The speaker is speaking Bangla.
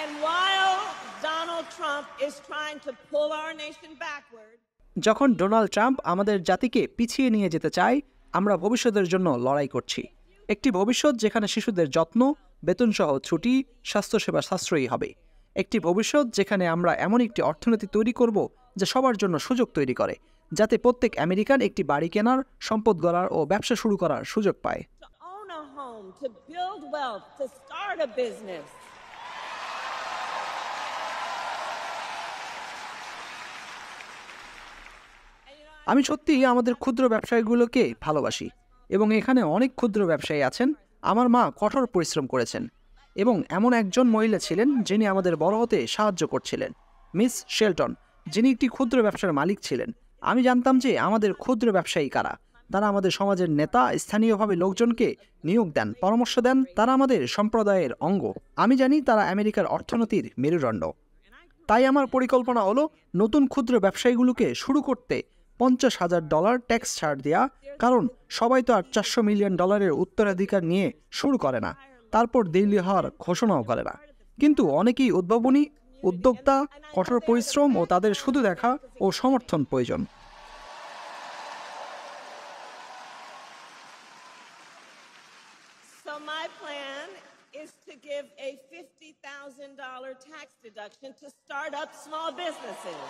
And while Donald Trump is trying to pull our nation backward, যখন ডোনাল্ড ট্রাম্প আমাদের জাতিকে পিছিয়ে নিয়ে যেতে চায়, আমরা ভবিষ্যতের জন্য লড়াই করছি। একটি ভবিষ্যৎ যেখানে শিশুদের যত্ন, বেতনসহ ছুটি, স্বাস্থ্যসেবা সাশ্রয়ী হবে। একটি ভবিষ্যৎ যেখানে আমরা এমন একটি অর্থনীতি তৈরি করব যা সবার জন্য সুযোগ তৈরি করে, যাতে প্রত্যেক আমেরিকান একটি বাড়ি কেনার, সম্পদ গড়ার ও ব্যবসা শুরু করার সুযোগ পায়। to own a home, to build wealth, to start a business. আমি সত্যিই আমাদের ক্ষুদ্র ব্যবসায়ীগুলোকে ভালোবাসি, এবং এখানে অনেক ক্ষুদ্র ব্যবসায়ী আছেন। আমার মা কঠোর পরিশ্রম করেছেন, এবং এমন একজন মহিলা ছিলেন যিনি আমাদের বড় হতে সাহায্য করছিলেন, মিস শেলটন, যিনি একটি ক্ষুদ্র ব্যবসার মালিক ছিলেন। আমি জানতাম যে আমাদের ক্ষুদ্র ব্যবসায়ী কারা। তারা আমাদের সমাজের নেতা, স্থানীয়ভাবে লোকজনকে নিয়োগ দেন, পরামর্শ দেন। তারা আমাদের সম্প্রদায়ের অঙ্গ। আমি জানি তারা আমেরিকার অর্থনীতির মেরুদণ্ড। তাই আমার পরিকল্পনা হলো নতুন ক্ষুদ্র ব্যবসায়ীগুলোকে শুরু করতে $50,000 ট্যাক্স ছাড় দেওয়া, কারণ সবাই তো আর $400 মিলিয়ন উত্তরাধিকার নিয়ে শুরু করে না, তারপর দিল্লি হওয়ার ঘোষণাও করে না। কিন্তু অনেকেই উদ্ভাবনী, উদ্যোক্তা, কঠোর পরিশ্রম ও তাদের শুধু দেখা ও সমর্থন প্রয়োজন। So my plan is to give a $50,000 tax deduction to start up small businesses.